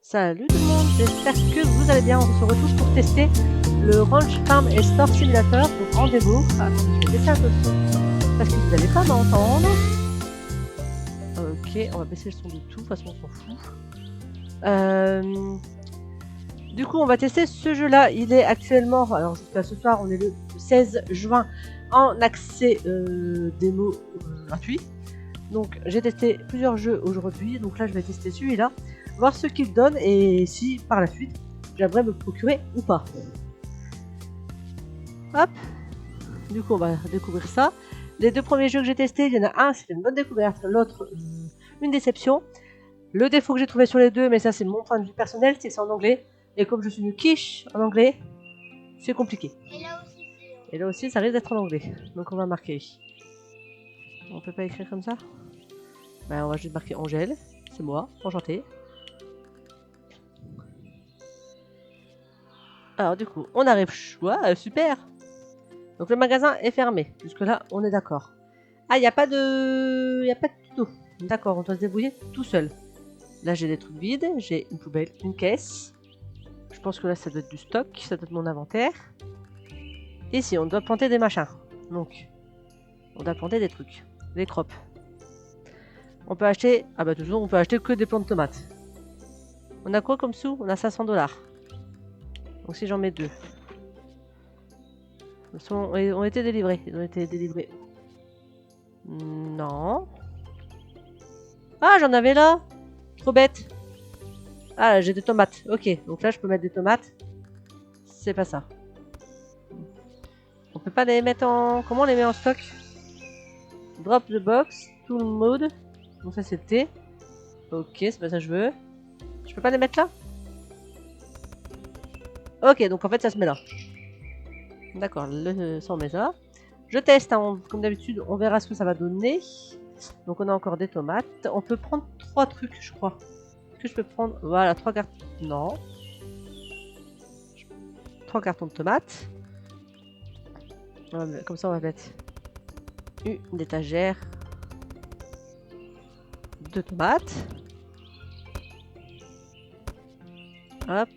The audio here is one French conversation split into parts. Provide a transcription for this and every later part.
Salut tout le monde, j'espère que vous allez bien. On se retrouve pour tester le Ranch Farm et Store Simulator. Donc en démo. Attendez, je vais baisser un peu le son parce que vous n'allez pas m'entendre. Ok, on va baisser le son de tout, de toute façon on s'en fout. Du coup, on va tester ce jeu-là. Il est actuellement, alors jusqu'à ce soir, on est le 16 juin en accès démo gratuit. Donc j'ai testé plusieurs jeux aujourd'hui, donc là je vais tester celui-là, voir ce qu'il donne et si par la suite j'aimerais me procurer ou pas. Hop, du coup on va découvrir ça. Les deux premiers jeux que j'ai testés, il y en a un c'était une bonne découverte, l'autre une déception. Le défaut que j'ai trouvé sur les deux, mais ça c'est mon point de vue personnel, c'est que c'est en anglais. Et comme je suis une quiche en anglais, c'est compliqué. Et là aussi ça risque d'être en anglais, donc on va marquer. On peut pas écrire comme ça? Ben, on va juste marquer Angèle, c'est moi, enchanté. Alors du coup, on arrive, super. Donc le magasin est fermé, jusque là on est d'accord. Ah, il n'y a pas de tuto. D'accord, on doit se débrouiller tout seul. Là j'ai des trucs vides, j'ai une poubelle, une caisse. Je pense que là ça doit être du stock, ça doit être mon inventaire. Ici on doit planter des machins. Donc, on doit planter des trucs, des crops. On peut acheter, ah bah toujours on peut acheter que des plants de tomates. On a quoi comme sous? On a 500 $. Donc si j'en mets deux. Ils ont été délivrés. Ils ont été délivrés. Non. Ah, j'en avais là. Trop bête. Ah, j'ai des tomates. Ok, donc là, je peux mettre des tomates. C'est pas ça. On peut pas les mettre en... Comment on les met en stock? Drop the box. Tool mode. Donc ça, c'est T. Ok, c'est pas ça que je veux. Je peux pas les mettre là? Ok, donc en fait, ça se met là. D'accord, ça on met ça. Je teste, hein, comme d'habitude, on verra ce que ça va donner. Donc on a encore des tomates. On peut prendre 3 trucs, je crois. Est-ce que je peux prendre... Voilà, 3 cartons. Non. 3 cartons de tomates. Comme ça, on va mettre une étagère de tomates. Hop.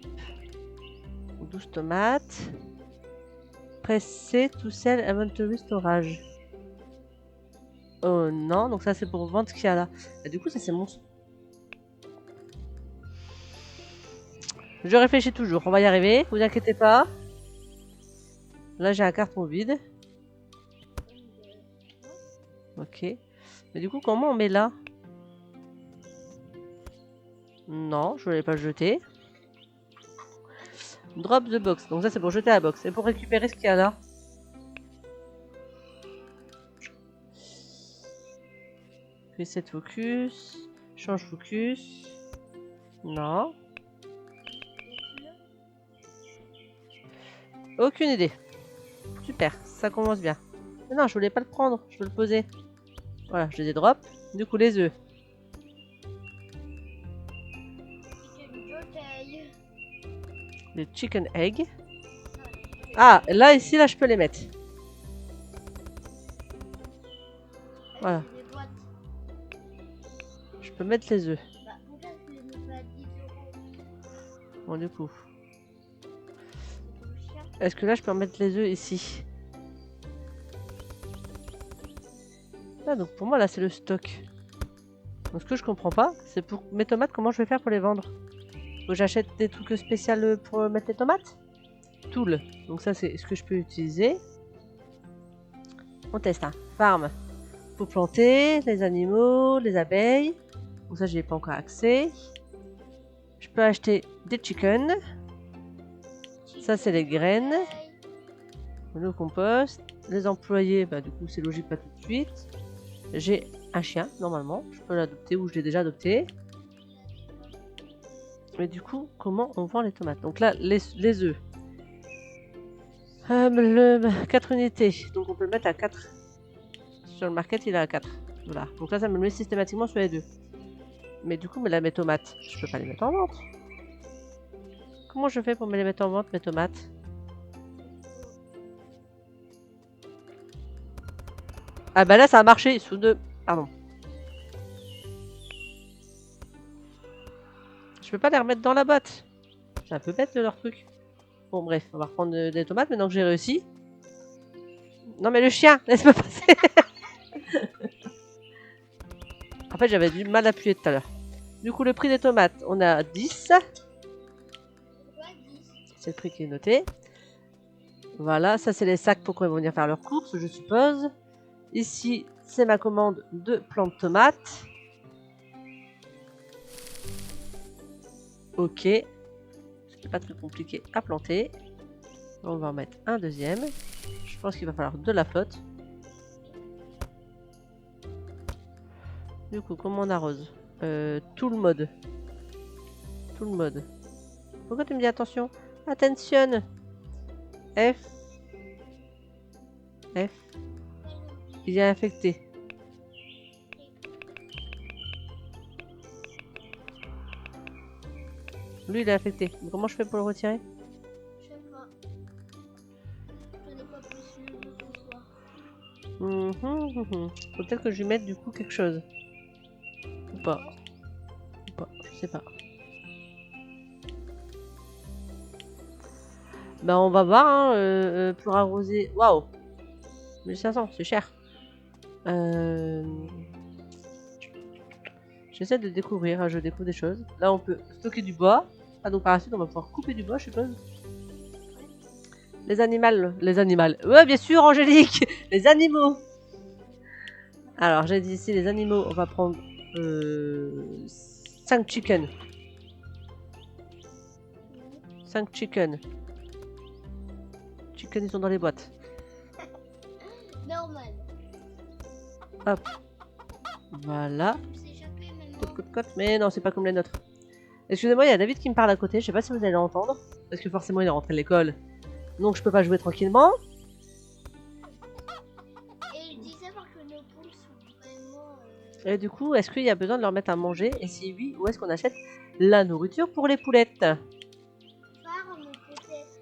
12 tomates. Presser tout seul inventory storage. Oh non, donc ça c'est pour vendre ce qu'il y a là. Et du coup, ça c'est mon... Je réfléchis toujours, on va y arriver, vous inquiétez pas. Là j'ai un carton vide. Ok. Mais du coup, comment on met là? Non, je ne l'ai pas jeté. Drop the box. Donc ça, c'est pour jeter la box. Et pour récupérer ce qu'il y a là. Reset focus. Change focus. Non. Aucune idée. Super, ça commence bien. Mais non, je voulais pas le prendre. Je veux le poser. Voilà, je les drop. Du coup, les œufs. Les chicken egg. Ah, là, ici, là, je peux les mettre. Voilà. Je peux mettre les œufs. Bon, du coup. Est-ce que là, je peux remettre les œufs ici? Ah, donc pour moi, là, c'est le stock. Donc, ce que je comprends pas, c'est pour mes tomates, comment je vais faire pour les vendre? Faut que j'achète des trucs spéciaux pour mettre les tomates? Tool. Donc ça, c'est ce que je peux utiliser. On teste, hein. Farm. Pour planter, les animaux, les abeilles. Donc ça, j'y ai pas encore accès. Je peux acheter des chickens. Ça, c'est les graines. Le compost. Les employés, bah du coup, c'est logique, pas tout de suite. J'ai un chien, normalement. Je peux l'adopter ou je l'ai déjà adopté. Mais du coup, comment on vend les tomates? Donc là, les œufs. 4 unités. Donc on peut le mettre à 4. Sur le market, il est à 4. Voilà. Donc là, ça me le met systématiquement sur les deux. Mais du coup, mais là, mes tomates, je peux pas les mettre en vente. Comment je fais pour me les mettre en vente, mes tomates? Ah bah là, ça a marché sous deux... Pardon. Je peux pas les remettre dans la boîte. C'est un peu bête leur truc. Bon bref, on va reprendre des tomates maintenant que j'ai réussi. Non mais le chien, laisse-moi passer. En fait j'avais du mal à appuyer tout à l'heure. Du coup le prix des tomates, on a 10. C'est le prix qui est noté. Voilà, ça c'est les sacs pour quand ils vont venir faire leurs courses, je suppose. Ici, c'est ma commande de plants de tomates. Ok. C'est pas très compliqué à planter. On va en mettre un deuxième. Je pense qu'il va falloir de la flotte. Du coup, comment on arrose tout le mode. Tout le mode. Pourquoi tu me dis attention? Attention. F. F. Il est infecté. Lui, il est infecté. Comment je fais pour le retirer? Je sais pas. Je n'ai pas plus lu ce soir. Faut peut-être que je lui mette du coup quelque chose. Ou pas. Ou pas. Je sais pas. Bah on va voir hein, pour arroser. Waouh 1500, c'est cher. J'essaie de découvrir, hein, je découvre des choses. Là on peut stocker du bois. Ah donc par la suite on va pouvoir couper du bois je suppose. Les animaux. Ouais bien sûr Angélique. Les animaux. Alors j'ai dit ici les animaux, on va prendre 5 chickens. 5 chickens. Chickens ils sont dans les boîtes. Normal. Hop. Voilà. C'est échappé maintenant. Côte, côte, côte. Mais non, c'est pas comme les nôtres. Excusez-moi, il y a David qui me parle à côté. Je sais pas si vous allez l'entendre. Parce que forcément, il est rentré de l'école. Donc, je peux pas jouer tranquillement. Et il disait parce que nos poules sont vraiment. Et du coup, est-ce qu'il y a besoin de leur mettre à manger? Et si oui, où est-ce qu'on achète la nourriture pour les poulettes? Farm peut-être.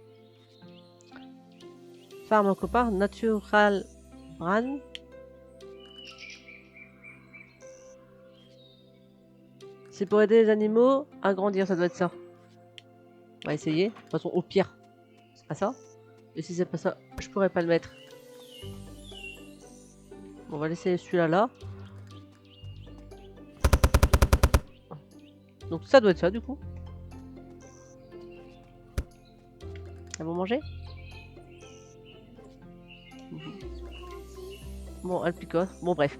Farm copain, Natural Brand. C'est pour aider les animaux à grandir, ça doit être ça. On va essayer. De toute façon, au pire, c'est pas ça. Et si c'est pas ça, je pourrais pas le mettre. Bon, on va laisser celui-là là. Donc ça doit être ça du coup. Elles vont manger? Bon, elles picotent. Bon, bref.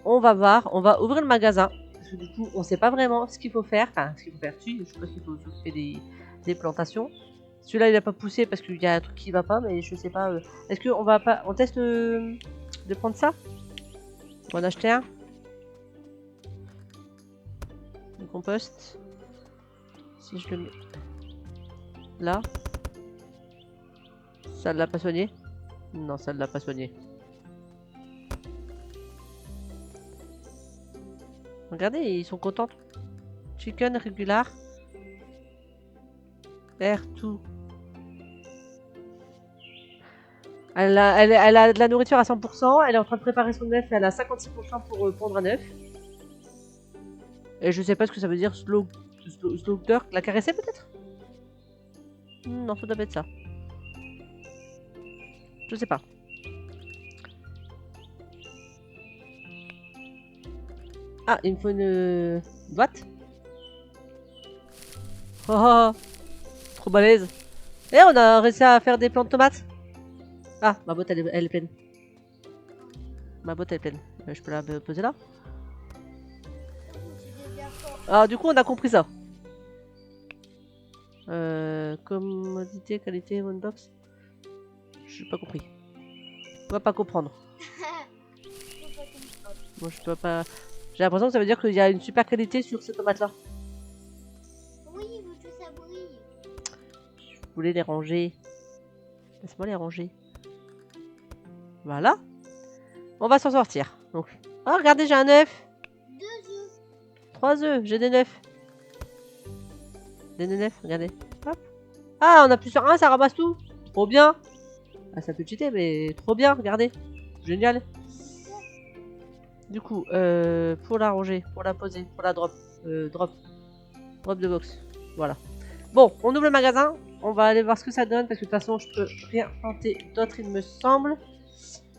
On va voir. On va ouvrir le magasin. Parce que du coup, on sait pas vraiment ce qu'il faut faire. Enfin, ce qu'il faut faire. Si, je suppose qu'il faut s'occuper des plantations. Celui-là, il a pas poussé parce qu'il y a un truc qui va pas. Mais je sais pas. Est-ce qu'on va pas. On teste de prendre ça? On va en acheter un. Le compost. Si je le mets là. Ça ne l'a pas soigné? Non, ça ne l'a pas soigné. Regardez, ils sont contents. Chicken régular. R2. Elle a de la nourriture à 100%. Elle est en train de préparer son œuf. Elle a 56% pour pondre un œuf. Et je sais pas ce que ça veut dire. Slaughter. La caresser peut-être? Non, ça doit être ça. Je sais pas. Ah, il me faut une boîte. Oh, oh, oh. Trop balèze. Et on a réussi à faire des plants de tomates. Ah, ma boîte elle est pleine. Ma boîte elle est pleine. Je peux la poser là. Ah, du coup on a compris ça. Commodité, qualité, one box. J'ai pas compris. On va pas comprendre. Moi je peux pas. J'ai l'impression que ça veut dire qu'il y a une super qualité sur ces tomates là. Oui, parce que ça brille. Je voulais les ranger. Laisse-moi les ranger. Voilà. On va s'en sortir. Donc. Oh regardez j'ai un œuf. 2 œufs. 3 œufs, j'ai des neufs. Des neufs, regardez. Hop. Ah on appuie sur un, ça ramasse tout. Trop bien. Ah ça peut cheater mais trop bien, regardez. Génial. Du coup, pour la ranger, pour la poser, pour la drop. Drop de box. Voilà. Bon, on ouvre le magasin. On va aller voir ce que ça donne parce que de toute façon, je peux rien planter d'autre, il me semble,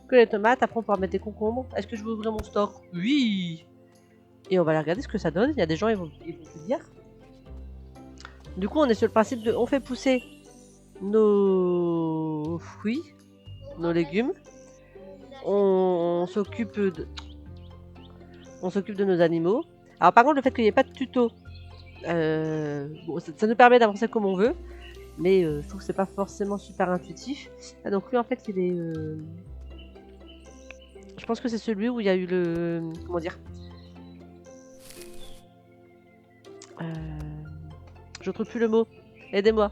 que les tomates. Après, on pourra mettre des concombres. Est-ce que je vais ouvrir mon stock? Oui. Et on va aller regarder ce que ça donne. Il y a des gens, ils vont te dire. Du coup, on est sur le principe de... On fait pousser nos fruits, nos légumes. On s'occupe de... On s'occupe de nos animaux. Alors par contre, le fait qu'il n'y ait pas de tuto, bon, ça nous permet d'avancer comme on veut. Mais je trouve que c'est pas forcément super intuitif. Ah, donc lui, en fait, il est... Je pense que c'est celui où il y a eu le... Comment dire? Je trouve plus le mot. Aidez-moi.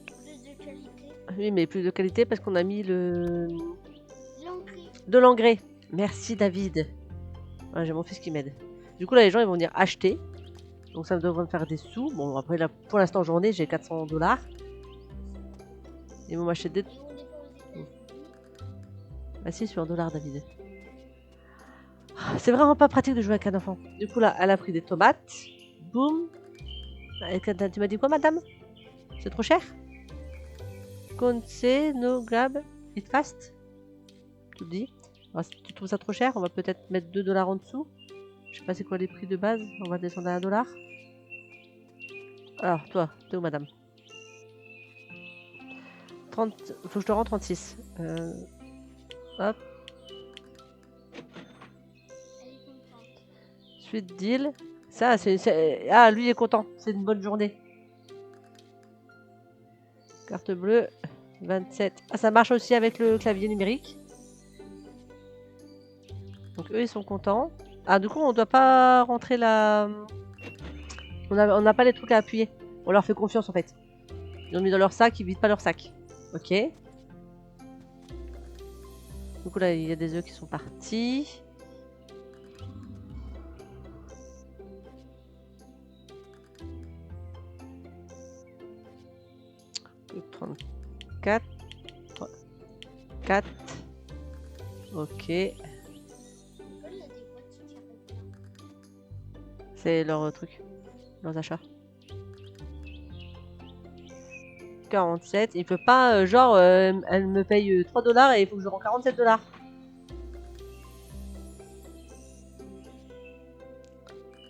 Plus de qualité. Oui, mais plus de qualité parce qu'on a mis le... L'engrais. De l'engrais. Merci David. Ouais, j'ai mon fils qui m'aide. Du coup là les gens ils vont venir acheter. Donc ça devrait me faire des sous. Bon après là pour l'instant en journée j'ai 400 $. Ils vont m'acheter des... Et on n'est pas aux États-Unis. Ah si, je suis en dollars David. C'est vraiment pas pratique de jouer avec un enfant. Du coup là elle a pris des tomates. Boum. Tu m'as dit quoi madame? C'est trop cher? Conce, no grab, it fast. Tu le dis? Alors, si tu trouves ça trop cher, on va peut-être mettre 2 $ en dessous. Je sais pas c'est quoi les prix de base. On va descendre à 1 $. Alors, toi, t'es où, madame? 30... Faut que je te rende 36. Hop. Elle est contente. Suite deal. Ça, c'est... Ah, lui il est content. C'est une bonne journée. Carte bleue. 27. Ah, ça marche aussi avec le clavier numérique. Donc eux, ils sont contents. Ah, du coup, on doit pas rentrer la... On n'a pas les trucs à appuyer. On leur fait confiance, en fait. Ils ont mis dans leur sac, ils vident pas leur sac. Ok. Du coup, là, il y a des œufs qui sont partis. Le 34. 4. Ok. C'est leur truc. Leurs achats. 47. Il peut pas, genre, elle me paye 3 $ et il faut que je rende 47 $.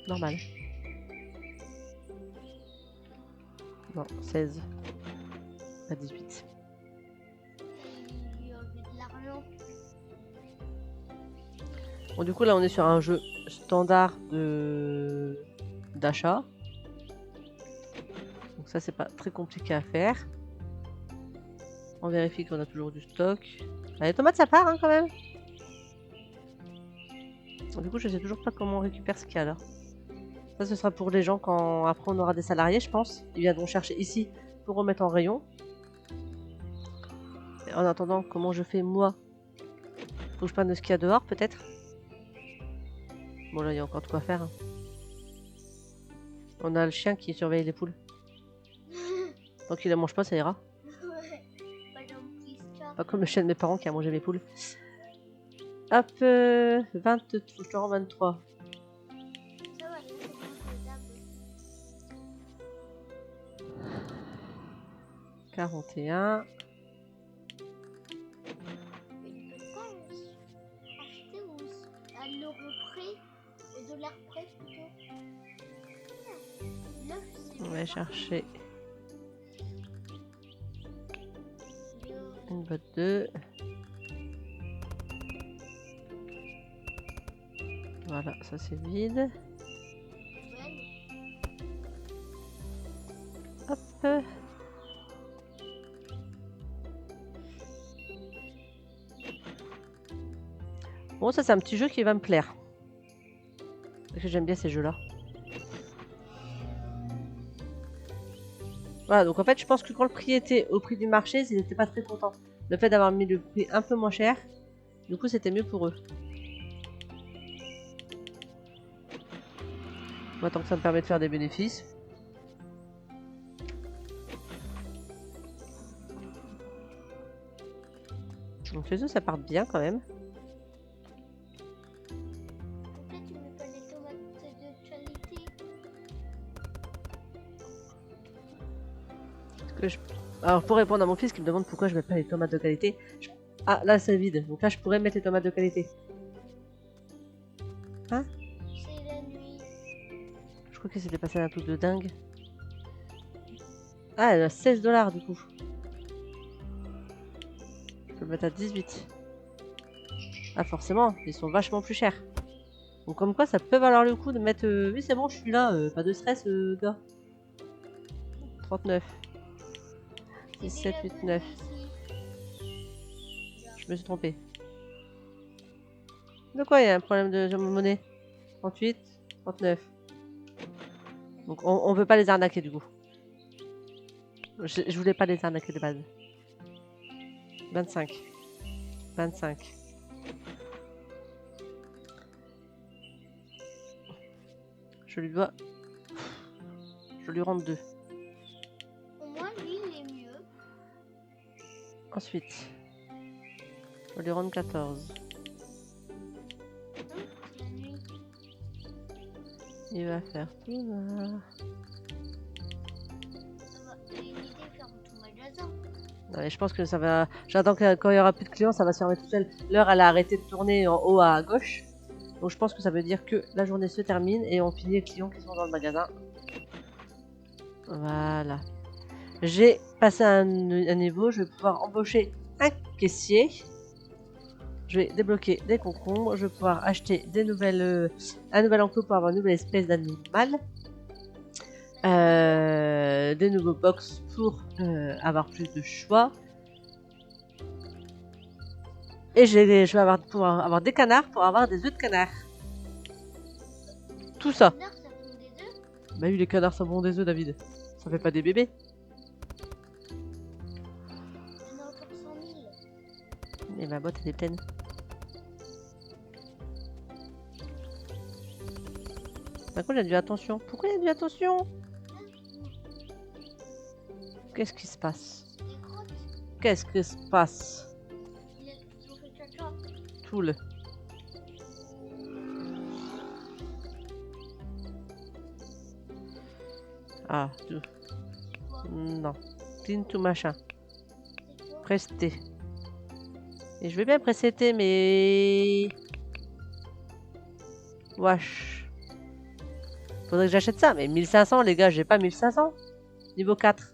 Normal. Non, 16. À 18. Il lui a enlevé de l'argent. Bon, du coup, là, on est sur un jeu standard d'achat. Donc ça, c'est pas très compliqué à faire. On vérifie qu'on a toujours du stock. Ah, les tomates, ça part, hein, quand même. Du coup, je sais toujours pas comment on récupère ce qu'il y a là. Ça, ce sera pour les gens quand après on aura des salariés, je pense. Ils viendront chercher ici pour remettre en rayon. Et en attendant, comment je fais moi? Faut que je prenne de ce qu'il y a dehors, peut-être. Bon, là, il y a encore de quoi faire. Hein. On a le chien qui surveille les poules. Tant qu'il ne mange pas, ça ira. Ouais. Pas dans le petit scar. Pas comme le chien de mes parents qui a mangé mes poules. Hop, 23, je te rends 23. Ça va, c'est bon, faisable. 41. Mais il peut pas acheter à l'euro près, au dollar près plutôt. 9, c'est On va chercher une boîte 2. Voilà, ça c'est vide. Hop. Bon, ça c'est un petit jeu qui va me plaire. Parce que j'aime bien ces jeux-là. Voilà, donc en fait, je pense que quand le prix était au prix du marché, ils n'étaient pas très contents. Le fait d'avoir mis le prix un peu moins cher, du coup, c'était mieux pour eux. Moi, tant que ça me permet de faire des bénéfices. Donc les œufs, ça part bien quand même. Pourquoi tu mets pas des tomates de qualité? que je... Alors pour répondre à mon fils qui me demande pourquoi je mets pas les tomates de qualité. Ah là c'est vide, donc là je pourrais mettre les tomates de qualité. Hein? C'est la nuit. Je crois que c'était passé un truc de dingue. Ah elle a 16 $ du coup. Je peux le mettre à 18. Ah forcément, ils sont vachement plus chers. Donc comme quoi ça peut valoir le coup de mettre... Oui c'est bon je suis là, pas de stress gars. 39. 6, 7, 8, 9. Je me suis trompée. De quoi il y a un problème de mon monnaie? 38, 39. Donc on veut pas les arnaquer du coup. Je voulais pas les arnaquer de base. 25. 25. Je lui dois... Je lui rends 2. Au moins, lui, il est mieux. Ensuite, je vais lui rendre 14. C'est la nuit. Il va faire tout là. Ça va éviter de faire tout magasin. Non, mais je pense que ça va... J'attends que quand il y aura plus de clients, ça va se fermer tout seul. L'heure, elle a arrêté de tourner en haut à gauche. Donc je pense que ça veut dire que la journée se termine et on finit les clients qui sont dans le magasin. Voilà. J'ai passé un niveau, je vais pouvoir embaucher un caissier. Je vais débloquer des concombres, je vais pouvoir acheter des nouvelles, un nouvel enclos pour avoir une nouvelle espèce d'animal. Des nouveaux box pour avoir plus de choix. Et je vais pouvoir avoir des canards pour avoir des œufs de canard. Tout ça. Les canards, ça font des œufs. Bah oui, les canards ça font des œufs, David. Ça fait pas des bébés. Il y en a encore 100 000. Et ma boîte elle est pleine. Par contre, il y a du attention. Pourquoi il y a du attention? Qu'est-ce qui se passe? Des crottes. Qu'est-ce qui se passe? Il a toujours fait caca. Toul. Ah, tout. Quoi? Non. Clean to machin. C'est quoi? Presté. Et je vais bien presséter, mais... Wesh. Faudrait que j'achète ça, mais 1500 les gars, j'ai pas 1500. Niveau 4.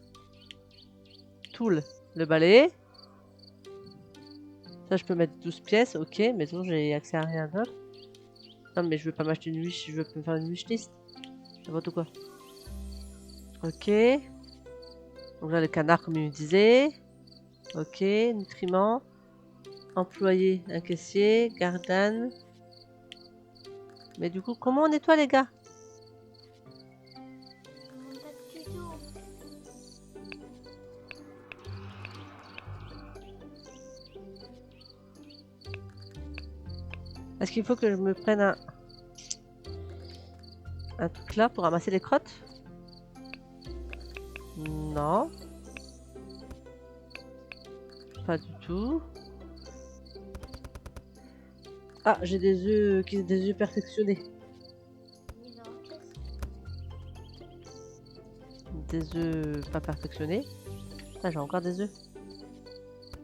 Tool. Le balai. Ça, je peux mettre 12 pièces, ok, mais sinon j'ai accès à rien d'autre. Non, mais je veux pas m'acheter une wish, je veux me faire une wishlist. N'importe quoi. Ok. Donc là, le canard, comme il me disait. Ok, nutriments. Employé, un caissier, garden. Mais du coup, comment on nettoie, les gars? Je demande pas de tuto. Est-ce qu'il faut que je me prenne un truc là pour ramasser les crottes? Non. Pas du tout. Ah, j'ai des œufs perfectionnés. Mis dans la caisse. Des œufs pas perfectionnés. Ah, j'ai encore des œufs.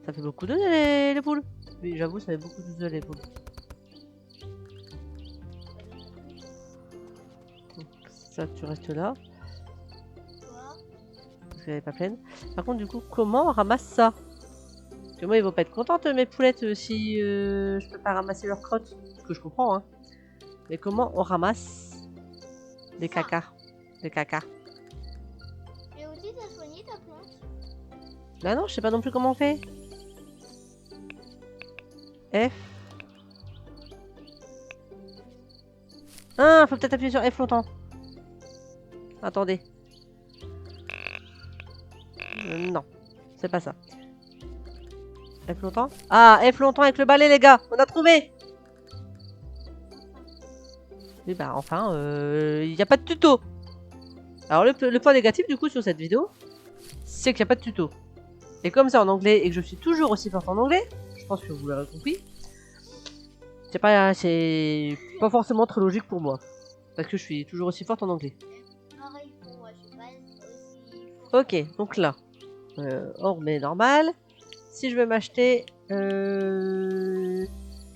Ça fait beaucoup d'œufs les poules. Oui, j'avoue, ça fait beaucoup d'œufs les poules. Donc, ça, tu restes là. Toi. Parce qu'elle n'est pas pleine. Par contre, du coup, comment on ramasse ça? Parce que moi, ils vont pas être contentes, mes poulettes, si je peux pas ramasser leurs crottes. Ce que je comprends, hein. Mais comment on ramasse les Ça. cacas? Les cacas. Et aussi, t'as soigné ta plante. Bah non, je sais pas non plus comment on fait. F. Ah, faut peut-être appuyer sur F longtemps. Attendez. Non, c'est pas ça. F longtemps? Ah, F longtemps avec le balai, les gars. On a trouvé. Oui, bah enfin, il n'y a pas de tuto. Alors le point négatif du coup sur cette vidéo, c'est qu'il n'y a pas de tuto. Et comme c'est en anglais et que je suis toujours aussi forte en anglais, je pense que vous l'avez compris, c'est pas forcément très logique pour moi. Parce que je suis toujours aussi forte en anglais. Pareil pour moi, je suis pas aussi. Ok, donc là, on remet normal. Si je veux m'acheter... je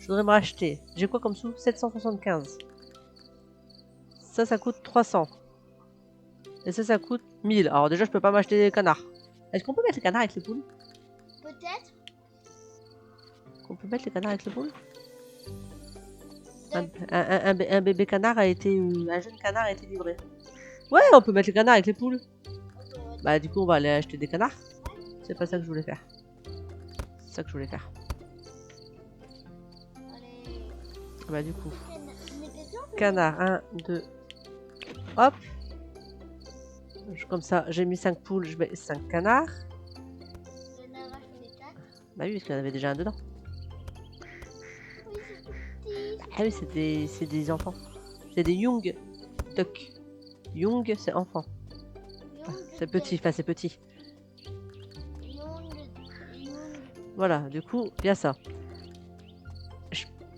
voudrais me racheter. J'ai quoi comme sous? 775. Ça coûte 300. Et ça coûte 1000. Alors déjà, je peux pas m'acheter des canards. Est-ce qu'on peut mettre les canards avec les poules? Peut-être. On peut mettre les canards avec les poules? Un bébé canard a été... un jeune canard a été livré. Ouais, on peut mettre les canards avec les poules. Bah du coup, on va aller acheter des canards. C'est pas ça que je voulais faire. C'est ça que je voulais faire. Allez. Bah du coup, Mettez ça, canard 1, 2. Hop. Comme ça, j'ai mis 5 poules, je mets 5 canards. je n'arrache les 4. Bah oui, parce qu'il y en avait déjà un dedans. Oui, c'est tout petit. Ah oui, c'est des enfants. C'est des young duck. Young, c'est enfant. C'est petit, enfin c'est petit. Voilà, du coup, il y a ça.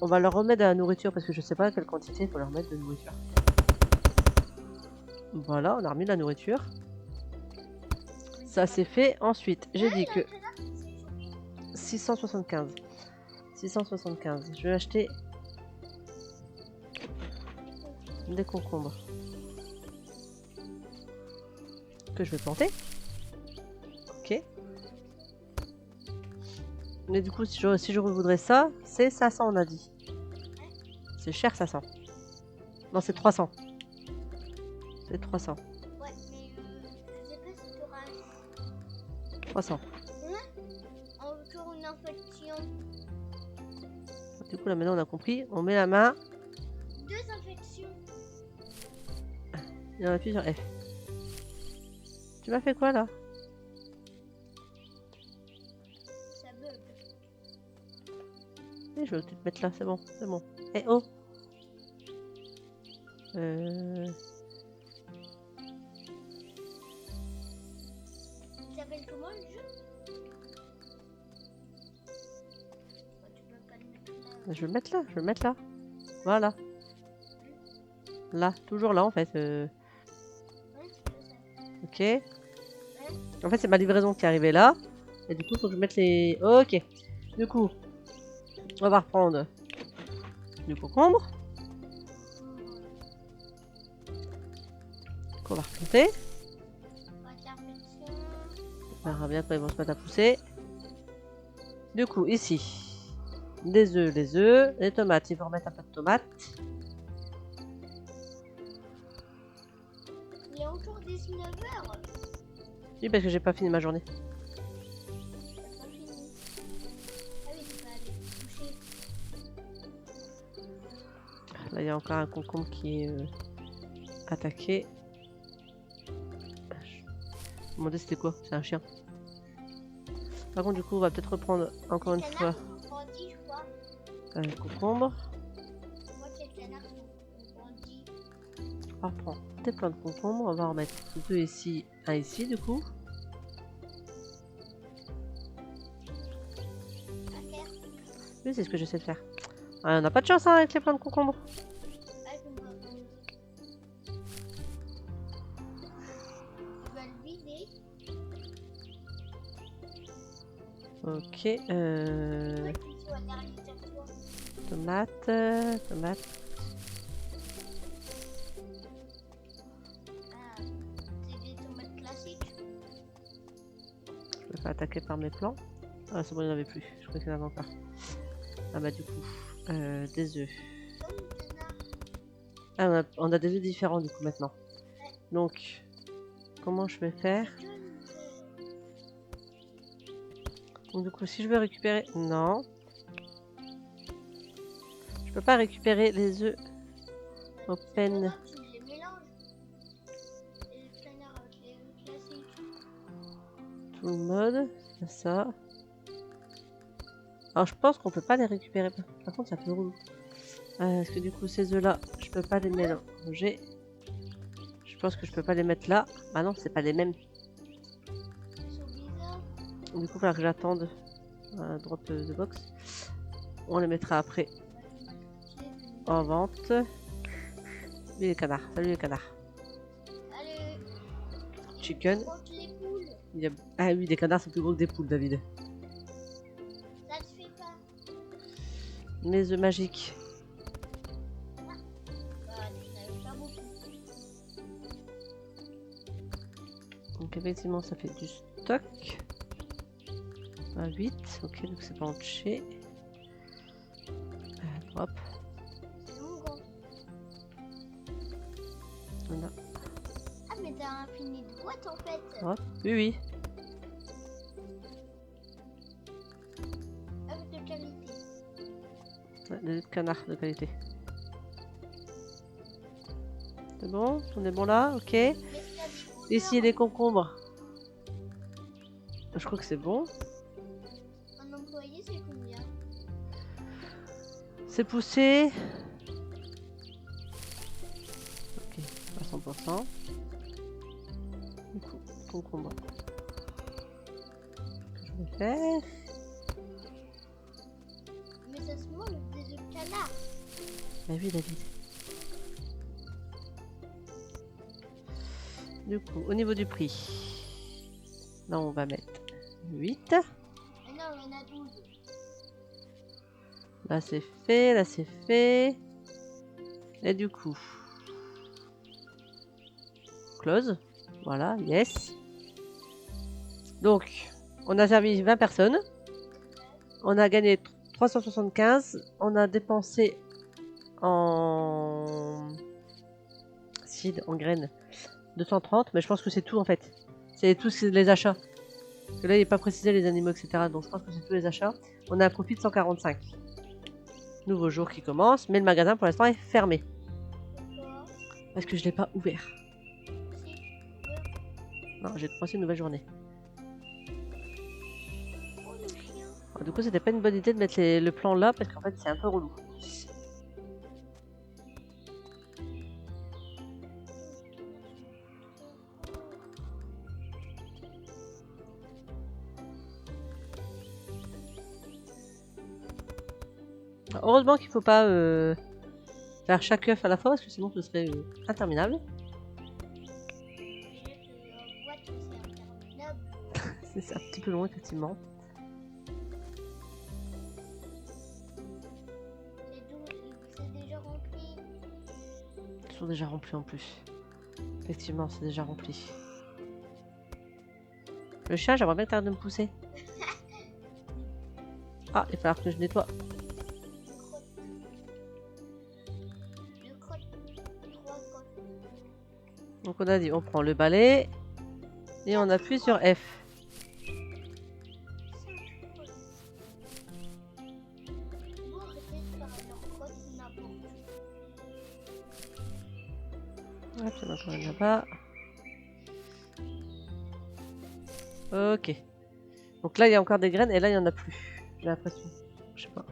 On va leur remettre de la nourriture parce que je sais pas à quelle quantité il faut leur mettre de nourriture. Voilà, on a remis de la nourriture. Ça c'est fait. Ensuite, j'ai dit que 675. 675. Je vais acheter des concombres que je vais planter. Ok. Mais du coup, si je voudrais ça, c'est 500 on a dit. C'est cher 500. Non, c'est 300. C'est 300. Ouais, mais je sais pas si tu auras 300. encore une infection. Du coup, là maintenant on a compris. On met la main 2 infections. et on appuie sur F. Tu m'as fait quoi là? Ça bug. Eh, je vais peut-être mettre là, c'est bon, c'est bon. Eh oh! Il s'appelle comment le jeu? Tu peux pas le mettre là. Je vais le mettre là, je vais le mettre là. Voilà. Là, toujours là en fait. Ouais, c'est ça. Ok. En fait, c'est ma livraison qui est arrivée là. Et du coup, il faut que je mette les... Ok. Du coup, on va reprendre du concombre. Qu'on va replanter. On verra bien quand ils vont se mettre à pousser. Du coup, ici, des œufs, les tomates. Il faut remettre un peu de tomates. Il est encore 19h. Oui, parce que j'ai pas fini ma journée. T'as pas fini. Ah oui, tu vas aller te coucher. Là, il y a encore un concombre qui est attaqué. Je me demandais c'était quoi? C'est un chien. Par contre, du coup, on va peut-être reprendre encore une fois Grandi, je crois. un concombre. Moi, c'est le canard qui grandit. On va reprendre des plants de concombre. On va en remettre 2 ici, un ici, du coup. À terre. Oui, c'est ce que j'essaie de faire. Ah, on n'a pas de chance hein, avec les plants de concombre. Ah, je me rappelle. Tu vas le vider. Ok. Ouais, tu sois derrière toi. Tomate. Ah, c'est des tomates classiques. Je me fais attaquer par mes plants. Ah, c'est bon, il n'y en avait plus. Je crois qu'il y en avait encore. Ah bah du coup, des œufs. Comme canard. Ah, on a des œufs différents du coup maintenant. Donc, comment je vais faire? Donc du coup, si je veux récupérer... Non. Je peux pas récupérer les œufs open. Tu les mélanges. Et le canard avec les œufs classiques. Tout le mode. C'est ça. Alors je pense qu'on peut pas les récupérer. Par contre, ça fait relou. Parce que du coup, ces œufs là, je peux pas les mélanger. Je pense que je peux pas les mettre là. Ah non, c'est pas les mêmes. Ils sont bizarres. Du coup, il va falloir que j'attende un drop de box. On les mettra après en vente. Salut les canards. Salut les canards. Allez. Chicken. Compte les poules. Ah oui, des canards sont plus gros que des poules, David. Ça te fait pas. Mes œufs magiques. Bah, tu n'avais pas beaucoup. Donc effectivement, ça fait du stock. 8, ok, donc c'est pas entier. Drop. C'est long, gros. Voilà. Ah, mais t'as infini de boîtes en fait. Hop. Oui, oui. Avec de qualité. Ouais, des canards de qualité. C'est bon? On est bon là? Ok. Mais ça dit Ici, il y a des concombres. Je crois que c'est bon. un employé, c'est combien? C'est poussé. Ok, à 100%. Du coup, concombre. Je vais faire. Mais ça se mange des œufs de canard. Bah oui, David. Du coup, au niveau du prix, là on va mettre 8. Mais non, il y en a 12. Là c'est fait, là c'est fait. Et du coup, close. Voilà, yes. Donc, on a servi 20 personnes. On a gagné 375. On a dépensé en seed, en graines, 230. Mais je pense que c'est tout en fait. C'est tous les achats. Parce que là, il n'est pas précisé les animaux, etc. Donc je pense que c'est tous les achats. On a un profit de 145. Nouveau jour qui commence. Mais le magasin pour l'instant est fermé. Pourquoi? Parce que je ne l'ai pas ouvert. Si, Non, j'ai commencé une nouvelle journée. oh le chien. Alors, du coup, c'était pas une bonne idée de mettre le plan là. Parce qu'en fait, c'est un peu relou. Heureusement qu'il faut pas faire chaque œuf à la fois. Parce que sinon, ce serait interminable. Boîte, c'est interminable. C'est un petit peu long, effectivement. C'est déjà rempli. Ils sont déjà remplis en plus. Effectivement, c'est déjà rempli. Le chat, j'aimerais bien que t'arrêtes de me pousser. Ah, il va falloir que je nettoie. Je crotte. 3 crottes. Donc on a dit, on prend le balai et on appuie sur F. 5 crottes. Bon, arrêtez de faire leur crotte n'importe où. Hop, il y en a encore une là-bas. Ok. Donc là, il y a encore des graines et là, il n'y en a plus. J'ai l'impression. Je sais pas.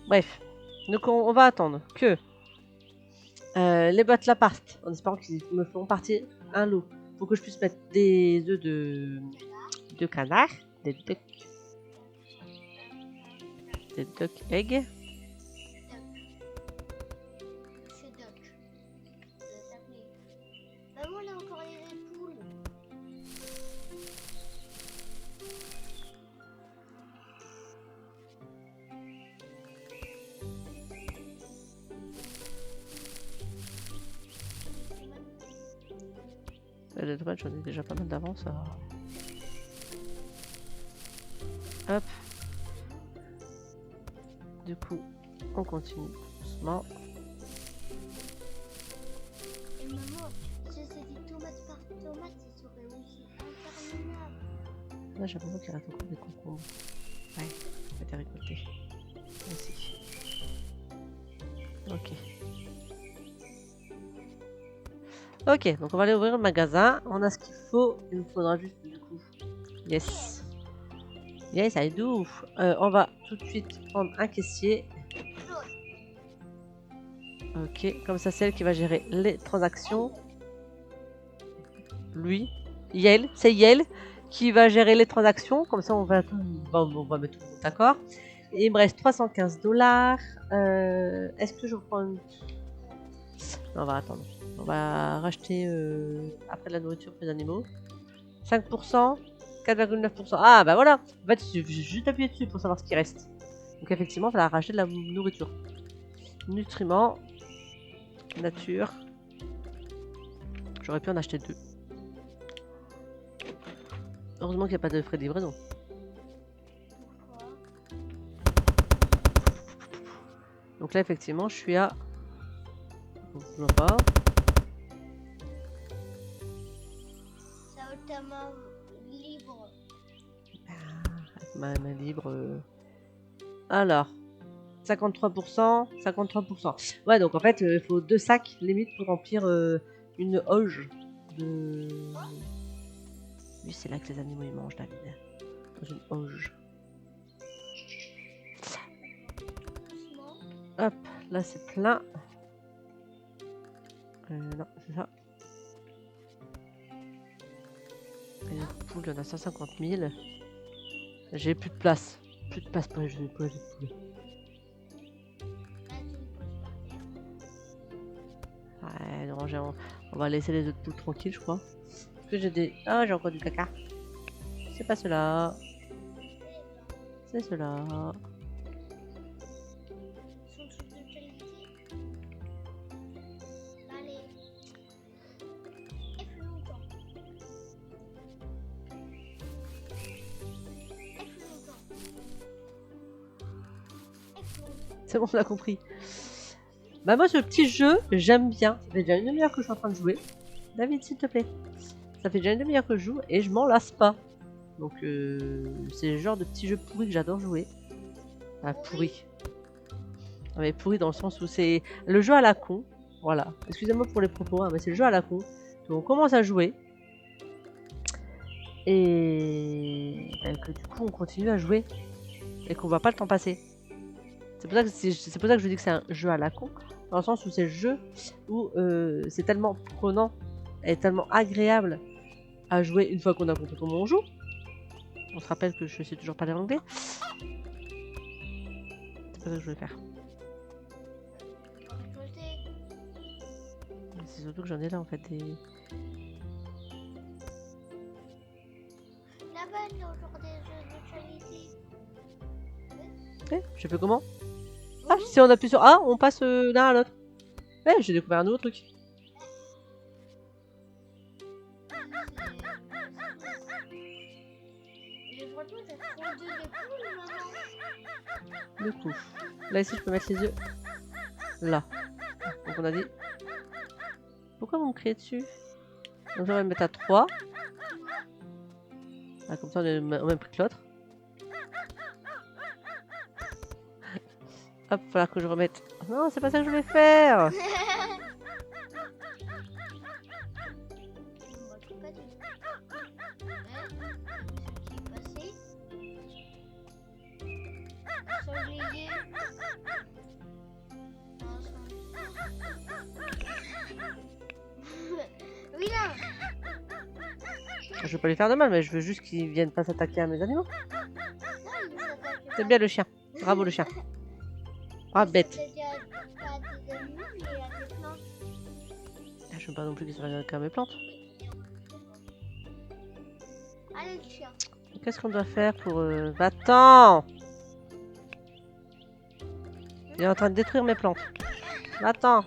Bref. Donc on va attendre que les boîtes là partent. En espérant qu'ils me feront partir un lot. Pour que je puisse mettre des œufs de canard. Des duck eggs. C'est Doc. Ça s'appelait. Maman, on a encore les poules. Les tomates, j'en ai déjà pas mal d'avance. Ça va. Hop. Du coup, on continue doucement. Et maman, si c'était tomate par tomate, ça serait aussi interminable. Là, j'ai l'impression qu'il reste encore des concombres. Ouais, ça a été récolté. Ici. Ok. Ok, donc on va aller ouvrir le magasin. On a ce qu'il faut. Il nous faudra juste du coup. Yes. Yes, I do. On va tout de suite prendre un caissier. Ok, comme ça c'est elle qui va gérer les transactions. Lui, Yel, c'est Yel qui va gérer les transactions. Comme ça on va tout, on va mettre tout le monde d'accord. Et il me reste 315 $. Est-ce que je reprends une... Non, on va attendre. On va racheter après de la nourriture pour les animaux. 5%, 4,9%. Ah bah voilà. En fait, il suffit juste appuyer dessus pour savoir ce qui reste. Donc effectivement, il va racheter de la nourriture. Nutriments. Nature. J'aurais pu en acheter 2. Heureusement qu'il n'y a pas de frais de livraison. Pourquoi? Donc là, effectivement, je suis à... Je vois pas. Ça va ta main libre. Avec ma main libre. Alors, 53%, 53%. Ouais, donc en fait, il faut 2 sacs limite pour remplir une auge de... Oui, c'est là que les animaux ils mangent, David. Dans une auge. Doucement. Hop, là c'est plein. Non, c'est ça. Et les poules, il y en a 150 000. J'ai plus de place. Plus de place pour les jeux de poules. Là, tu me poses par terre. Ouais, non, on va laisser les autres poules tranquilles, je crois. Parce que j'ai des... Ah, j'ai encore du caca. C'est pas cela. C'est cela. Ils sont tous de qualité. Allez. Et plus longtemps. Et plus longtemps. Et plus longtemps. C'est bon, on l'a compris. Bah moi, ce petit jeu, j'aime bien. Ça fait déjà une demi-heure que je suis en train de jouer. David, s'il te plaît. Ça fait déjà une demi-heure que je joue et je m'en lasse pas. Donc, c'est le genre de petit jeu pourri que j'adore jouer. Ah, pourri. Ah, mais pourri dans le sens où c'est le jeu à la con. Voilà. Excusez-moi pour les propos, hein, mais c'est le jeu à la con. Donc, on commence à jouer. Et que du coup, on continue à jouer. Et qu'on voit pas le temps passer. C'est pour ça que je dis que c'est un jeu à la con. Dans le sens où c'est le jeu où c'est tellement prenant et tellement agréable à jouer une fois qu'on a compris comment on joue. On se rappelle que je sais toujours parler anglais. C'est pas ça que je voulais faire. C'est surtout que j'en ai là en fait des... Là-bas, il y a encore des jeux de qualité. Eh, je fais comment? Ah, si on appuie sur A, on passe d'un à l'autre. Eh, j'ai découvert un nouveau truc. Mais franchement, t'as fondu les poules, maman. Du coup, là ici, je peux mettre les yeux. Là. Donc on a dit... Pourquoi vous me criez dessus? Donc je vais me mettre à 3. Ah, comme ça, on est au même prix que l'autre. Hop, il va falloir que je remette... Non, c'est pas ça que je voulais faire. Oui là. Je veux pas lui faire de mal, mais je veux juste qu'il vienne pas s'attaquer à mes animaux. C'est bien le chien. Bravo le chien. Ah, bête. Je veux pas non plus qu'il s'attaque à mes plantes. Allez, le chien. Qu'est-ce qu'on doit faire pour... Va-t'en! Il est en train de détruire mes plantes. Va-t'en!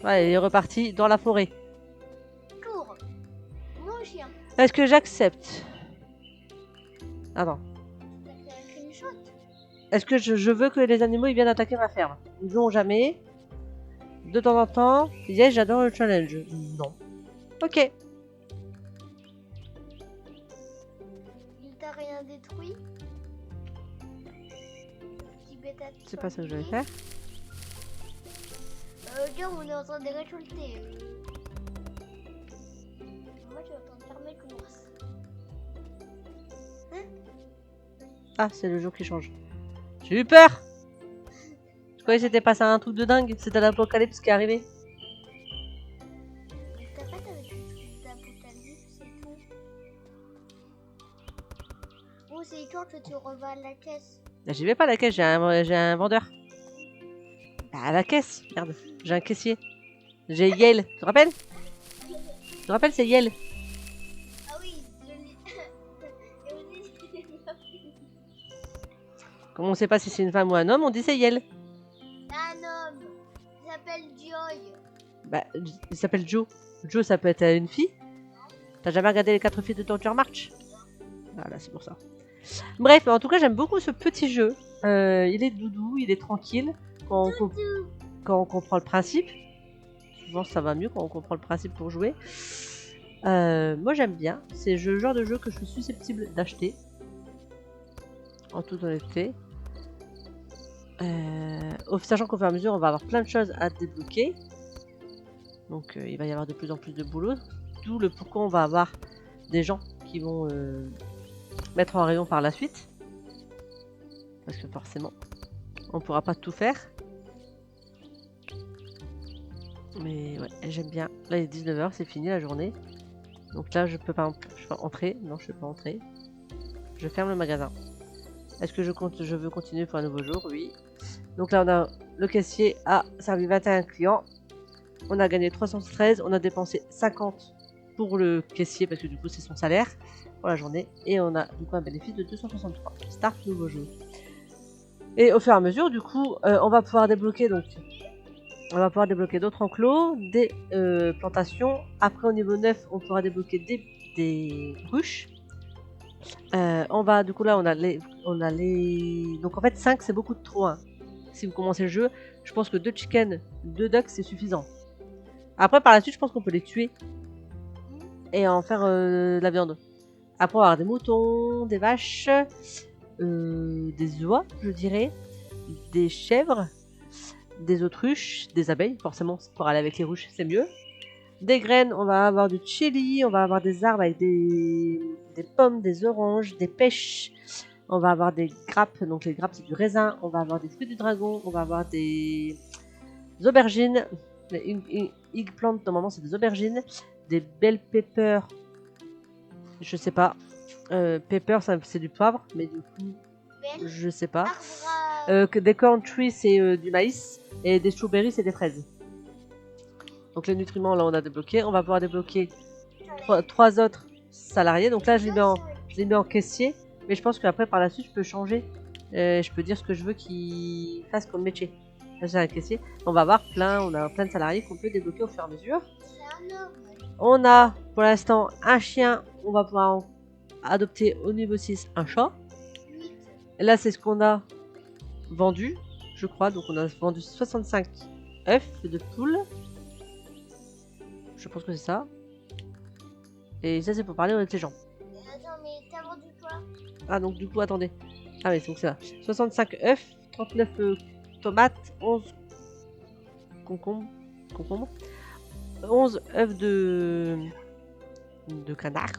Ouais, il est reparti dans la forêt. Cours. Mon chien. Est-ce que j'accepte? Attends. Est-ce que je veux que les animaux ils viennent attaquer ma ferme? Ils ne l'ont jamais. De temps en temps. Yes, j'adore le challenge. Non. Ok. Il t'a rien détruit? C'est pas ça que je vais faire. Regarde, on est en train de récolter. Moi, je suis en train de faire mes courses. Hein? Ah, c'est le jour qui change. J'ai eu peur! Je croyais que c'était passé un truc de dingue. C'était l'apocalypse qui est arrivé. Mais t'as pas avec le truc d'apocalypse, c'est tout. Oh, c'est quand que tu revends à la caisse? Là, j'y vais pas à la caisse, j'ai un vendeur. À la caisse. Merde, j'ai un caissier. J'ai Yale. Tu te rappelles? Tu te rappelles, c'est Yale. Ah oui, je l'ai. Et on dit c'est une meuf. Comme on sait pas si c'est une femme ou un homme, on dit c'est Yale. Un homme. Il s'appelle Joy. Bah, il s'appelle Joe. Joe, ça peut être une fille. T'as jamais regardé les 4 filles de Torture March? Voilà, c'est pour ça. Bref, en tout cas, j'aime beaucoup ce petit jeu. Il est doudou, il est tranquille. Quand on comprend le principe. Souvent, ça va mieux quand on comprend le principe pour jouer. Moi, j'aime bien. C'est le genre de jeu que je suis susceptible d'acheter. En toute honnêteté. Sachant qu'au fur et à mesure, on va avoir plein de choses à débloquer. Donc, il va y avoir de plus en plus de boulot. D'où le pourquoi on va avoir des gens qui vont mettre en rayon par la suite. Parce que forcément, on pourra pas tout faire. Mais ouais, j'aime bien. Là, il est 19h, c'est fini la journée. Donc là, je peux pas entrer. Non, je peux pas entrer. Je ferme le magasin. Est-ce que je veux continuer pour un nouveau jour? Oui. Donc là, on a le caissier a servi 21 clients. On a gagné 313. On a dépensé 50 pour le caissier parce que du coup, c'est son salaire pour la journée. Et on a du coup un bénéfice de 263. Start nouveau jeu. Et au fur et à mesure, du coup, on va pouvoir débloquer donc. On va pouvoir débloquer d'autres enclos, des plantations. Après, au niveau 9, on pourra débloquer des ruches. On va, du coup, là, on a les... Donc, en fait, 5, c'est beaucoup de trop. Hein. Si vous commencez le jeu, je pense que 2 chickens, 2 ducks, c'est suffisant. Après, par la suite, je pense qu'on peut les tuer et en faire de la viande. Après, on va avoir des moutons, des vaches, des oies, je dirais, des chèvres, des autruches, des abeilles, forcément pour aller avec les ruches c'est mieux. Des graines, on va avoir du chili, on va avoir des arbres avec des pommes, des oranges, des pêches, on va avoir des grappes, donc les grappes c'est du raisin, on va avoir des fruits du dragon, on va avoir des aubergines, les eggplant normalement c'est des aubergines, des bell peppers, je sais pas, pepper c'est du poivre, mais du coup je sais pas. Que des corn trees c'est du maïs et des strawberries c'est des fraises. Donc les nutriments là on a débloqué. On va pouvoir débloquer 3 autres salariés. Donc là je les mets en caissier. Mais je pense qu'après par la suite je peux changer. Je peux dire ce que je veux qu'ils fassent comme métier. Là j'ai un caissier. On a plein de salariés qu'on peut débloquer au fur et à mesure. On a pour l'instant un chien. On va pouvoir adopter au niveau 6 un chat. Et là c'est ce qu'on a vendu, je crois. Donc on a vendu 65 œufs de poule. Je pense que c'est ça. Et ça c'est pour parler avec les gens. Attends, mais t'as vendu quoi? Ah donc du coup attendez. Ah oui donc c'est ça. 65 œufs, 39 tomates, 11 concombres, 11 œufs de canard.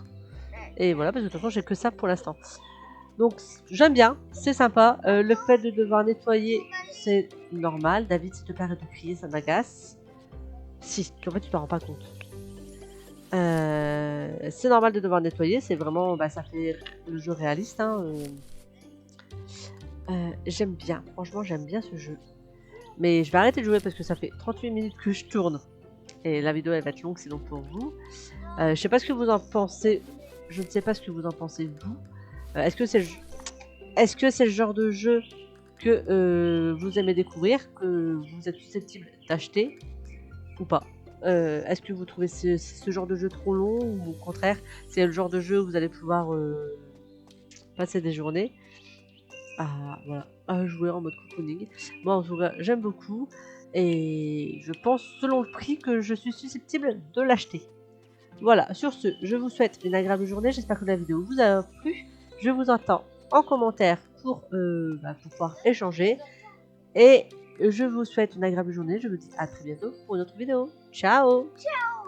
Et voilà, parce que de toute façon j'ai que ça pour l'instant. Donc j'aime bien, c'est sympa. Le fait de devoir nettoyer, c'est normal. David, s'il te plaît, arrête de crier, ça m'agace. Si, en fait tu t'en rends pas compte. C'est normal de devoir nettoyer, c'est vraiment, ça fait le jeu réaliste. Hein, j'aime bien, franchement j'aime bien ce jeu. Mais je vais arrêter de jouer parce que ça fait 38 minutes que je tourne. Et la vidéo elle va être longue, c'est donc pour vous. Je sais pas ce que vous en pensez. Je ne sais pas ce que vous en pensez vous. Est-ce que c'est le genre de jeu que vous aimez découvrir, que vous êtes susceptible d'acheter ou pas? Est-ce que vous trouvez ce genre de jeu trop long ou au contraire c'est le genre de jeu où vous allez pouvoir passer des journées à jouer en mode cocooning? Moi en tout cas j'aime beaucoup et je pense selon le prix que je suis susceptible de l'acheter. Voilà, sur ce, je vous souhaite une agréable journée, j'espère que la vidéo vous a plu. Je vous attends en commentaire pour pouvoir échanger. Et je vous souhaite une agréable journée, je vous dis à très bientôt pour une autre vidéo. Ciao! Ciao!